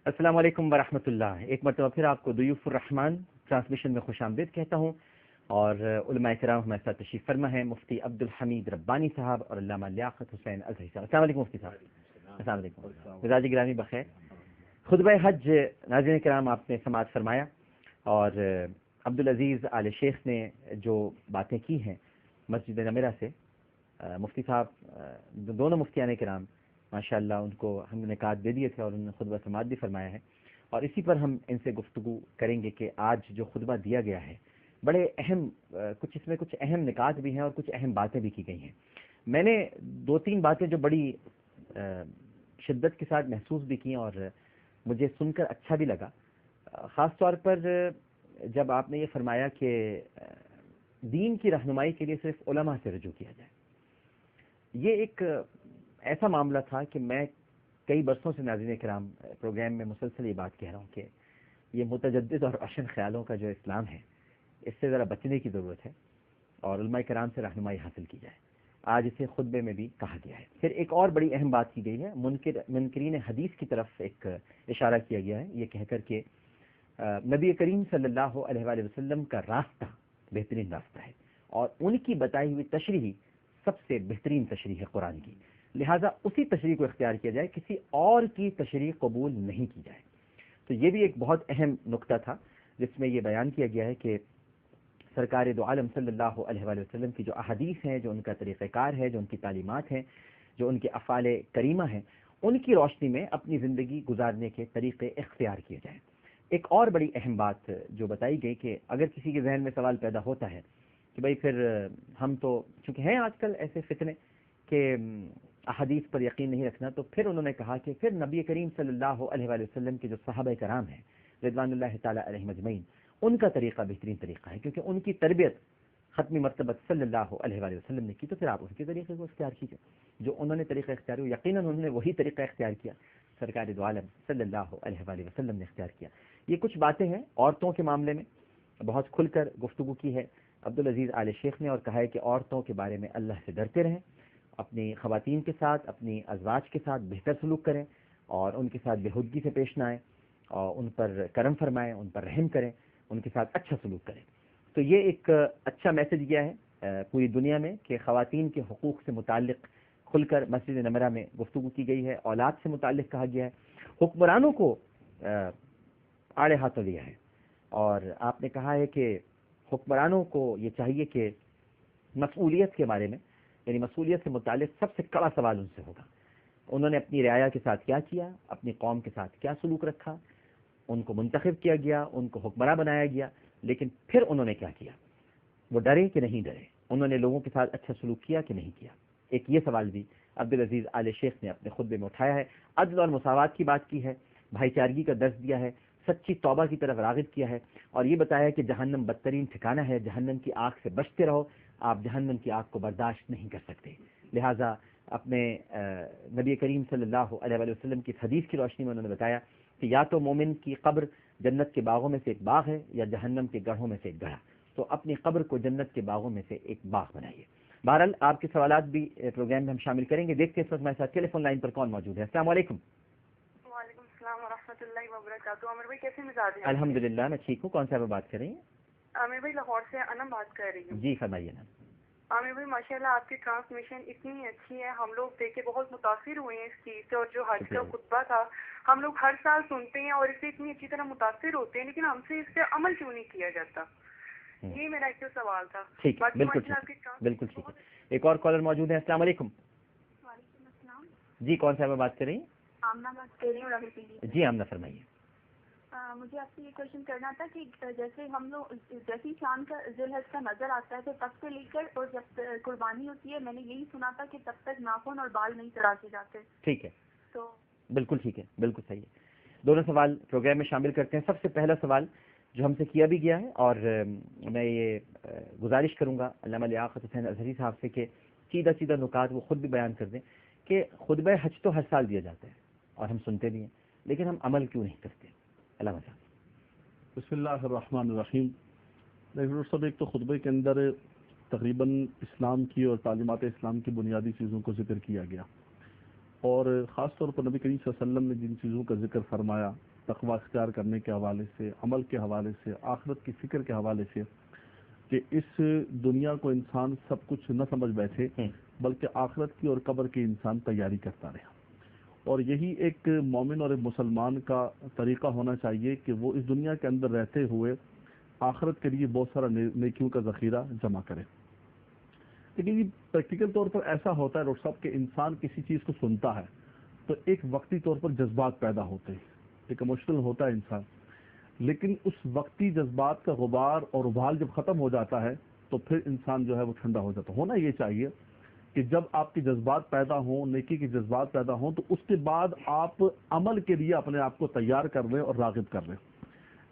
السلام علیکم ورحمۃ اللہ. ایک مرتبہ پھر آپ کو ضیوف الرحمان ٹرانسمیشن میں خوش آمدید کہتا ہوں، اور علماء کرام ہمارے ساتھ تشریف فرما ہے مفتی عبدالحمید ربانی صاحب اور علامہ لیاقت حسین ازہری صاحب. السلام علیکم مفتی صاحب. السلام علیکم. مزاج گرامی بخیر. خطبہ حج ناظرین کرام آپ نے سماعت فرمایا، اور عبدالعزیز آل شیخ نے جو باتیں کی ہیں مسجد نمرہ سے، مفتی صاحب دونوں مفتیان کرام ماشاءاللہ ان کو ہم نے نکات دے دیے تھے اور انہوں نے خطبہ سماعت بھی فرمایا ہے، اور اسی پر ہم ان سے گفتگو کریں گے کہ آج جو خطبہ دیا گیا ہے بڑے اہم کچھ اس میں کچھ اہم نکات بھی ہیں اور کچھ اہم باتیں بھی کی گئی ہیں. میں نے دو تین باتیں جو بڑی شدت کے ساتھ محسوس بھی کی اور مجھے سن کر اچھا بھی لگا، خاص طور پر جب آپ نے یہ فرمایا کہ دین کی رہنمائی کے لیے صرف علماء سے رجوع کیا جائے. یہ ایک ایسا معاملہ تھا کہ میں کئی برسوں سے ناظرین کرام پروگرام میں مسلسل یہ بات کہہ رہا ہوں کہ یہ متجدد اور روشن خیالوں کا جو اسلام ہے اس سے ذرا بچنے کی ضرورت ہے اور علماء کرام سے رہنمائی حاصل کی جائے. آج اسے خطبے میں بھی کہا گیا ہے. پھر ایک اور بڑی اہم بات کی گئی ہے، منکرین حدیث کی طرف ایک اشارہ کیا گیا ہے یہ کہہ کر کہ نبی کریم صلی اللہ علیہ وآلہ وسلم کا راستہ بہترین راستہ ہے اور ان کی بتائی ہوئی تشریح سب سے بہترین تشریح ہے قرآن کی، لہٰذا اسی تشریح کو اختیار کیا جائے، کسی اور کی تشریح قبول نہیں کی جائے. تو یہ بھی ایک بہت اہم نقطہ تھا جس میں یہ بیان کیا گیا ہے کہ سرکار دو عالم صلی اللہ علیہ وآلہ وسلم کی جو احادیث ہیں، جو ان کا طریقہ کار ہے، جو ان کی تعلیمات ہیں، جو ان کے افعال کریمہ ہیں، ان کی روشنی میں اپنی زندگی گزارنے کے طریقے اختیار کیے جائیں. ایک اور بڑی اہم بات جو بتائی گئی کہ اگر کسی کے ذہن میں سوال پیدا ہوتا ہے کہ بھئی پھر ہم تو چونکہ ہیں آج کل ایسے فتنے کہ احادیث پر یقین نہیں رکھنا، تو پھر انہوں نے کہا کہ پھر نبی کریم صلی اللہ علیہ وآلہ وسلم کے جو صحابہ کرام ہیں رضوان اللہ تعالی علیہم اجمعین، ان کا طریقہ بہترین طریقہ ہے کیونکہ ان کی تربیت ختمی مرتبہ صلی اللہ علیہ وآلہ وسلم نے کی. تو پھر آپ ان کے طریقے کو اختیار کیجیے، جو انہوں نے طریقہ اختیار کیا یقیناً انہوں نے وہی طریقہ اختیار کیا سرکار دو عالم صلی اللہ علیہ وآلہ وسلم نے اختیار کیا. یہ کچھ باتیں ہیں. عورتوں کے معاملے میں بہت کھل کر گفتگو کی ہے عبدالعزیز آل شیخ نے، اور کہا ہے کہ عورتوں کے بارے میں اللہ سے ڈرتے رہیں، اپنی خواتین کے ساتھ اپنی ازواج کے ساتھ بہتر سلوک کریں اور ان کے ساتھ بےہودگی سے پیش نہ آئیں اور ان پر کرم فرمائیں، ان پر رحم کریں، ان کے ساتھ اچھا سلوک کریں. تو یہ ایک اچھا میسج گیا ہے پوری دنیا میں کہ خواتین کے حقوق سے متعلق کھل کر مسجد نمرہ میں گفتگو کی گئی ہے. اولاد سے متعلق کہا گیا ہے. حکمرانوں کو آڑے ہاتھوں لیا ہے، اور آپ نے کہا ہے کہ حکمرانوں کو یہ چاہیے کہ مسئولیت کے بارے میں، یعنی مسئولیت سے متعلق سب سے کڑا سوال ان سے ہوگا. انہوں نے اپنی رعایا کے ساتھ کیا کیا، اپنی قوم کے ساتھ کیا سلوک رکھا، ان کو منتخب کیا گیا، ان کو حکمراں بنایا گیا، لیکن پھر انہوں نے کیا کیا، وہ ڈرے کہ نہیں ڈرے، انہوں نے لوگوں کے ساتھ اچھا سلوک کیا کہ نہیں کیا. ایک یہ سوال بھی عبدالعزیز آل شیخ نے اپنے خطبے میں اٹھایا ہے. عدل اور مساوات کی بات کی ہے، بھائی چارگی کا درس دیا ہے، سچی توبہ کی طرف راغب کیا ہے، اور یہ بتایا کہ جہنم بدترین ٹھکانہ ہے، جہنم کی آگ سے بچتے رہو، آپ جہنم کی آگ کو برداشت نہیں کر سکتے. لہٰذا اپنے نبی کریم صلی اللہ علیہ وآلہ وسلم کی حدیث کی روشنی میں انہوں نے بتایا کہ یا تو مومن کی قبر جنت کے باغوں میں سے ایک باغ ہے یا جہنم کے گڑھوں میں سے ایک گڑھا، تو اپنی قبر کو جنت کے باغوں میں سے ایک باغ بنائیے. بہرحال آپ کے سوالات بھی پروگرام میں ہم شامل کریں گے. دیکھتے ہیں اس وقت ہمارے ساتھ ٹیلی فون لائن پر کون موجود ہے. السلام علیکم. وعلیکم السلام ورحمۃ اللہ وبرکاتہ. عامر بھائی کیسے مزاج ہیں؟ الحمدللہ میں ٹھیک ہوں. کون صاحب بات کر رہی ہیں؟ عامر بھائی لاہور سے انم بات کر رہی ہوں. جی فرمائیے نا. عامر بھائی ماشاء اللہ آپ کی ٹرانسمیشن اتنی اچھی ہے، ہم لوگ دیکھ کے بہت متاثر ہوئے ہیں اس چیز سے، اور جو حج کا خطبہ تھا ہم لوگ ہر سال سنتے ہیں اور اس سے اتنی اچھی طرح متاثر ہوتے ہیں، لیکن ہم سے اس پہ عمل کیوں نہیں کیا جاتا؟ یہ میرا ایک سوال تھا. ٹھیک ہے، بالکل بالکل ٹھیک ہے. ایک اور کالر موجود ہے. السلام علیکم. وعلیکم السلام. جی کون صاحب بات کر رہی ہیں؟ آمنہ بات کر رہی ہوں. جی آمنہ فرمائیے. مجھے آپ سے یہ کوشچن کرنا تھا کہ جیسے ہم لوگ جیسے ہی شام کا ذی الحج کا نظر آتا ہے تو تب سے لے کر اور جب قربانی ہوتی ہے، میں نے یہی سنا تھا کہ تب تک ناخن اور بال نہیں چڑھاتے جاتے. ٹھیک ہے، تو بالکل ٹھیک ہے، بالکل صحیح ہے. دونوں سوال پروگرام میں شامل کرتے ہیں. سب سے پہلا سوال جو ہم سے کیا بھی گیا ہے، اور میں یہ گزارش کروں گا علامہ لیاقت حسین ازہری صاحب سے کہ سیدھا سیدھا نکات وہ خود بھی بیان کر دیں کہ خطبہ حج تو ہر سال دیا جاتا ہے اور ہم سنتے بھی ہیں، لیکن ہم عمل کیوں نہیں کرتے؟ علامہ صاحب. بسم اللہ الرحمن الرحیم. ڈاکٹر صاحب، ایک تو خطبے کے اندر تقریباً اسلام کی اور تعلیمات اسلام کی بنیادی چیزوں کو ذکر کیا گیا. اور خاص طور پر نبی کریم صلی اللہ علیہ وسلم نے جن چیزوں کا ذکر فرمایا تقوی اختیار کرنے کے حوالے سے، عمل کے حوالے سے، آخرت کی فکر کے حوالے سے، کہ اس دنیا کو انسان سب کچھ نہ سمجھ بیٹھے بلکہ آخرت کی اور قبر کی انسان تیاری کرتا رہے، اور یہی ایک مومن اور ایک مسلمان کا طریقہ ہونا چاہیے کہ وہ اس دنیا کے اندر رہتے ہوئے آخرت کے لیے بہت سارا نیکیوں کا ذخیرہ جمع کرے۔ لیکن یہ پریکٹیکل طور پر ایسا ہوتا ہے ڈاکٹر صاحب کہ انسان کسی چیز کو سنتا ہے تو ایک وقتی طور پر جذبات پیدا ہوتے ہیں، ایک ایموشنل ہوتا ہے انسان، لیکن اس وقتی جذبات کا غبار اور ابال جب ختم ہو جاتا ہے تو پھر انسان جو ہے وہ ٹھنڈا ہو جاتا ہے۔ ہونا یہ چاہیے کہ جب آپ کے جذبات پیدا ہوں، نیکی کے جذبات پیدا ہوں، تو اس کے بعد آپ عمل کے لیے اپنے آپ کو تیار کر لیں اور راغب کر لیں۔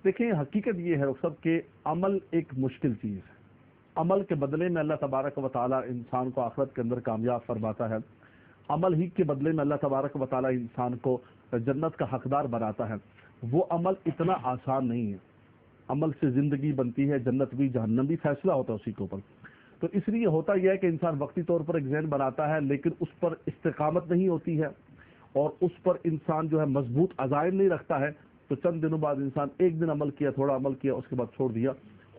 دیکھیں حقیقت یہ ہے ڈاکٹر صاحب کہ عمل ایک مشکل چیز ہے، عمل کے بدلے میں اللہ تبارک و تعالی انسان کو آخرت کے اندر کامیاب فرماتا ہے، عمل ہی کے بدلے میں اللہ تبارک و تعالی انسان کو جنت کا حقدار بناتا ہے۔ وہ عمل اتنا آسان نہیں ہے، عمل سے زندگی بنتی ہے، جنت بھی جہنم بھی فیصلہ ہوتا ہے اسی کے اوپر۔ تو اس لیے ہوتا یہ ہے کہ انسان وقتی طور پر ایک ذہن بناتا ہے لیکن اس پر استقامت نہیں ہوتی ہے اور اس پر انسان جو ہے مضبوط عزائم نہیں رکھتا ہے، تو چند دنوں بعد انسان ایک دن عمل کیا، تھوڑا عمل کیا، اس کے بعد چھوڑ دیا۔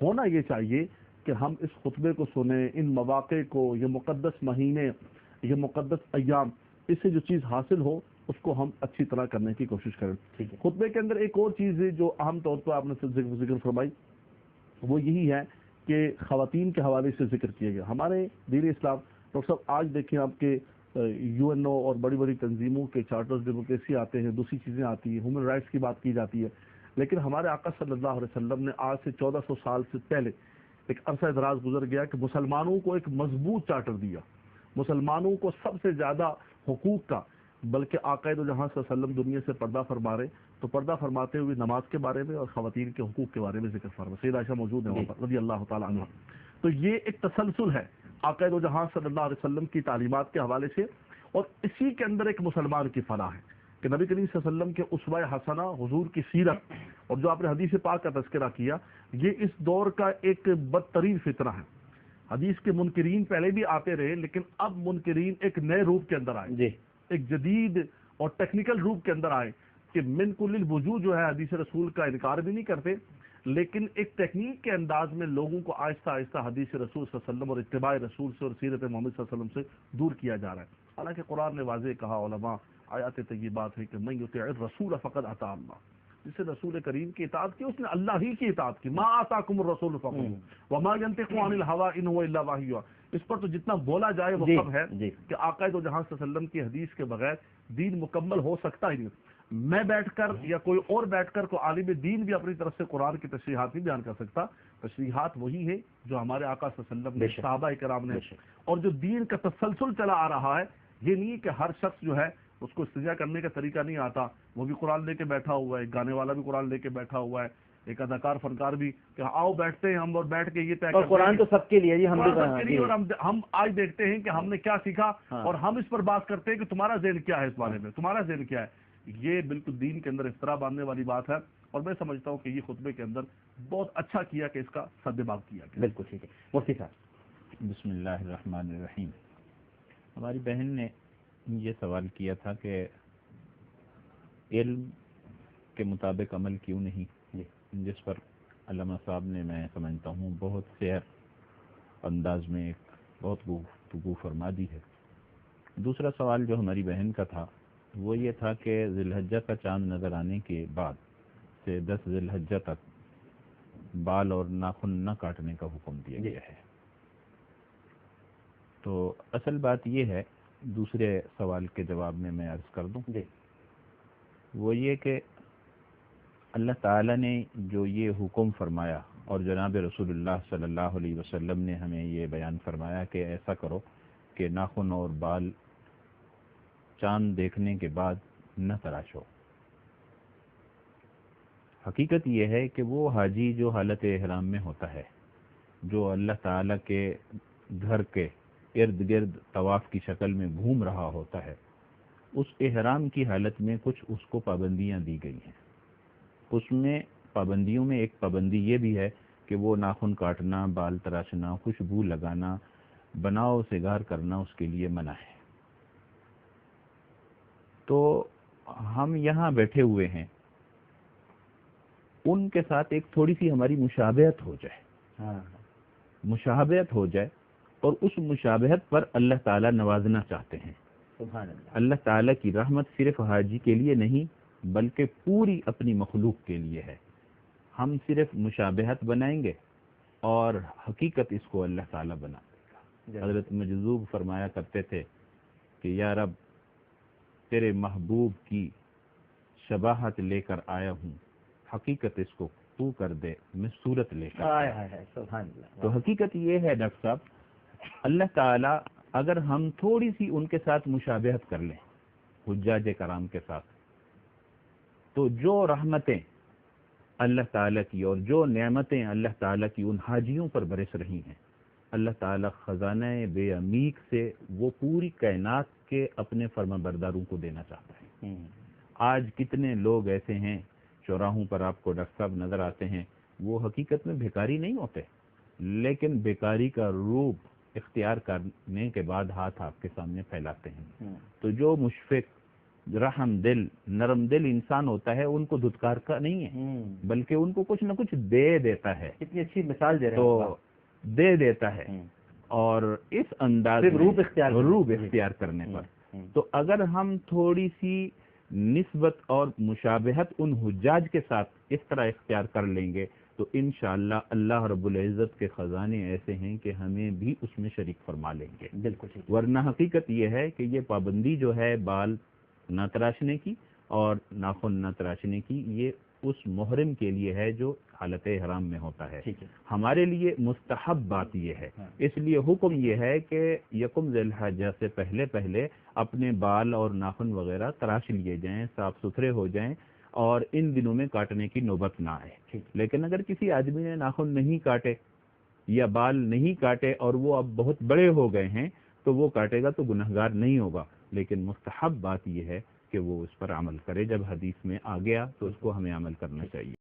ہونا یہ چاہیے کہ ہم اس خطبے کو سنیں، ان مواقع کو، یہ مقدس مہینے، یہ مقدس ایام، اس سے جو چیز حاصل ہو اس کو ہم اچھی طرح کرنے کی کوشش کریں۔ خطبے کے اندر ایک اور چیز ہے جو اہم طور پر آپ نے ذکر فرمائی، وہ یہی ہے کہ خواتین کے حوالے سے ذکر کیا گیا۔ ہمارے دین اسلام ڈاکٹر صاحب آج دیکھیں آپ کے UN اور بڑی بڑی تنظیموں کے چارٹرز ڈیموکریسی آتے ہیں، دوسری چیزیں آتی ہیں، ہیومن رائٹس کی بات کی جاتی ہے، لیکن ہمارے آقا صلی اللہ علیہ وسلم نے آج سے 1400 سال سے پہلے ایک عرصہ دراز گزر گیا کہ مسلمانوں کو ایک مضبوط چارٹر دیا، مسلمانوں کو سب سے زیادہ حقوق کا، بلکہ آقا دو جہاں صلی اللہ علیہ وسلم دنیا سے پردہ فرما رہے، تو پردہ فرماتے ہوئے نماز کے بارے میں اور خواتین کے حقوق کے بارے میں ذکر فرما، سیدہ عائشہ موجود ہیں وہاں پر رضی اللہ تعالی عنہ۔ تو یہ ایک تسلسل ہے آقا دو جہاں صلی اللہ علیہ وسلم کی تعلیمات کے حوالے سے، اور اسی کے اندر ایک مسلمان کی فلاح ہے کہ نبی کریم صلی اللہ علیہ وسلم کے اسوہ حسنہ، حضور کی سیرت، اور جو آپ نے حدیث پاک کا تذکرہ کیا، یہ اس دور کا ایک بدترین فتنہ ہے۔ حدیث کے منکرین پہلے بھی آتے رہے، لیکن اب منکرین ایک نئے روپ کے اندر آئے، ایک جدید اور ٹیکنیکل روپ کے اندر آئے کہ من کل الوجوہ جو ہے حدیث رسول کا انکار بھی نہیں کرتے، لیکن ایک ٹیکنیک کے انداز میں لوگوں کو آہستہ آہستہ حدیث رسول صلی اللہ علیہ وسلم اور اتباع رسول سے اور سیرت محمد صلی اللہ علیہ وسلم سے دور کیا جا رہا ہے۔ حالانکہ قرآن نے واضح کہا، علماء آیات طیبات ہے کہ من یطیع الرسول فقد اطاع اللہ، جس نے رسول کریم کی اطاعت کی اس نے اللہ ہی کی اطاعت کی۔ ما آتاکم الرسول فخذوہ وما ینطق عن الہوی ان هو الا وحی یوحی۔ اس پر تو جتنا بولا جائے وہ کم ہے کہ آقا دو جہاں صلی اللہ علیہ وسلم کی حدیث کے بغیر دین مکمل ہو سکتا ہی نہیں۔ میں بیٹھ کر یا کوئی اور بیٹھ کر کوئی عالم دین بھی اپنی طرف سے قرآن کی تشریحات نہیں بیان کر سکتا، تشریحات وہی ہے جو ہمارے آقا صلی اللہ علیہ وسلم نے، صحابہ کرام نے، اور جو دین کا تسلسل چلا آ رہا ہے۔ یہ نہیں کہ ہر شخص جو ہے اس کو استجا کرنے کا طریقہ نہیں آتا، وہ بھی قرآن لے کے بیٹھا ہوا ہے، گانے والا بھی قرآن لے کے بیٹھا ہوا ہے، ایک اداکار فنکار بھی کہ آؤ بیٹھتے ہیں ہم اور بیٹھ کے یہ طے کرتے ہیں قرآن تو سب کے لیے جی، اور ہم آج دیکھتے ہیں کہ ہم نے کیا سیکھا اور ہم اس پر بات کرتے ہیں کہ تمہارا ذہن کیا ہے اس بارے میں، تمہارا ذہن کیا ہے۔ یہ بالکل دین کے اندر افترا باندھنے والی بات ہے، اور میں سمجھتا ہوں کہ یہ خطبے کے اندر بہت اچھا کیا کہ اس کا سدباب کیا گیا۔ بالکل ٹھیک ہے مفتی صاحب۔ بسم اللہ الرحمن الرحیم۔ ہماری بہن نے یہ سوال کیا تھا کہ علم کے مطابق عمل کیوں نہیں، جس پر علامہ صاحب نے میں سمجھتا ہوں بہت سیر انداز میں ایک بہت گفتگو فرما دی ہے۔ دوسرا سوال جو ہماری بہن کا تھا وہ یہ تھا کہ ذی الحجہ کا چاند نظر آنے کے بعد سے 10 ذی الحجہ تک بال اور ناخن نہ کاٹنے کا حکم دیا گیا ہے۔ تو اصل بات یہ ہے، دوسرے سوال کے جواب میں عرض کر دوں، وہ یہ کہ اللہ تعالیٰ نے جو یہ حکم فرمایا اور جناب رسول اللہ صلی اللہ علیہ وسلم نے ہمیں یہ بیان فرمایا کہ ایسا کرو کہ ناخن اور بال چاند دیکھنے کے بعد نہ تراشو۔ حقیقت یہ ہے کہ وہ حاجی جو حالت احرام میں ہوتا ہے، جو اللہ تعالیٰ کے گھر کے ارد گرد طواف کی شکل میں گھوم رہا ہوتا ہے، اس احرام کی حالت میں کچھ اس کو پابندیاں دی گئی ہیں۔ اس میں پابندیوں میں ایک پابندی یہ بھی ہے کہ وہ ناخن کاٹنا، بال تراشنا، خوشبو لگانا، بناؤ سگار کرنا اس کے لیے منع ہے۔ تو ہم یہاں بیٹھے ہوئے ہیں، ان کے ساتھ ایک تھوڑی سی ہماری مشابہت ہو جائے، مشابہت ہو جائے، اور اس مشابہت پر اللہ تعالیٰ نوازنا چاہتے ہیں۔ سبحان اللہ۔ اللہ تعالیٰ کی رحمت صرف حاجی کے لیے نہیں بلکہ پوری اپنی مخلوق کے لیے ہے۔ ہم صرف مشابہت بنائیں گے اور حقیقت اس کو اللہ تعالیٰ بنا دے گا۔ حضرت مجذوب فرمایا کرتے تھے کہ یا رب تیرے محبوب کی شباہت لے کر آیا ہوں، حقیقت اس کو تو کر دے، میں صورت لے کر آیا ہوں۔ سبحان اللہ۔ تو حقیقت یہ ہے ڈاکٹر صاحب، اللہ تعالیٰ اگر ہم تھوڑی سی ان کے ساتھ مشابہت کر لیں، حجاج کرام کے ساتھ، تو جو رحمتیں اللہ تعالیٰ کی اور جو نعمتیں اللہ تعالیٰ کی ان حاجیوں پر برس رہی ہیں، اللہ تعالیٰ خزانہ بے عمیق سے وہ پوری کائنات کے اپنے فرما برداروں کو دینا چاہتا ہے۔ آج کتنے لوگ ایسے ہیں چوراہوں پر آپ کو ڈاکٹر صاحب نظر آتے ہیں، وہ حقیقت میں بھیکاری نہیں ہوتے، لیکن بیکاری کا روپ اختیار کرنے کے بعد ہاتھ آپ کے سامنے پھیلاتے ہیں۔ تو جو مشفق، رحم دل، نرم دل انسان ہوتا ہے، ان کو دھتکار کا نہیں ہے، بلکہ ان کو کچھ نہ کچھ دے دیتا ہے۔ کتنی اچھی مثال دے رہے ہیں، تو دے دیتا ہے، اور اس انداز میں روپ اختیار کرنے پر۔ تو اگر ہم تھوڑی سی نسبت اور مشابہت ان حجاج کے ساتھ اس طرح اختیار کر لیں گے تو انشاءاللہ اللہ رب العزت کے خزانے ایسے ہیں کہ ہمیں بھی اس میں شریک فرما لیں گے۔ بالکل۔ ورنہ حقیقت یہ ہے کہ یہ پابندی جو ہے بال نہ تراشنے کی اور ناخن نہ تراشنے کی، یہ اس محرم کے لیے ہے جو حالت حرام میں ہوتا ہے۔ ہمارے لیے مستحب بات یہ ہے، اس لیے حکم یہ ہے کہ یکم ذی الحجہ سے پہلے پہلے اپنے بال اور ناخن وغیرہ تراش لیے جائیں، صاف ستھرے ہو جائیں، اور ان دنوں میں کاٹنے کی نوبت نہ آئے۔ لیکن اگر کسی آدمی نے ناخن نہیں کاٹے یا بال نہیں کاٹے اور وہ اب بہت بڑے ہو گئے ہیں تو وہ کاٹے گا تو گنہگار نہیں ہوگا، لیکن مستحب بات یہ ہے کہ وہ اس پر عمل کرے۔ جب حدیث میں آ گیا تو اس کو ہمیں عمل کرنا چاہیے۔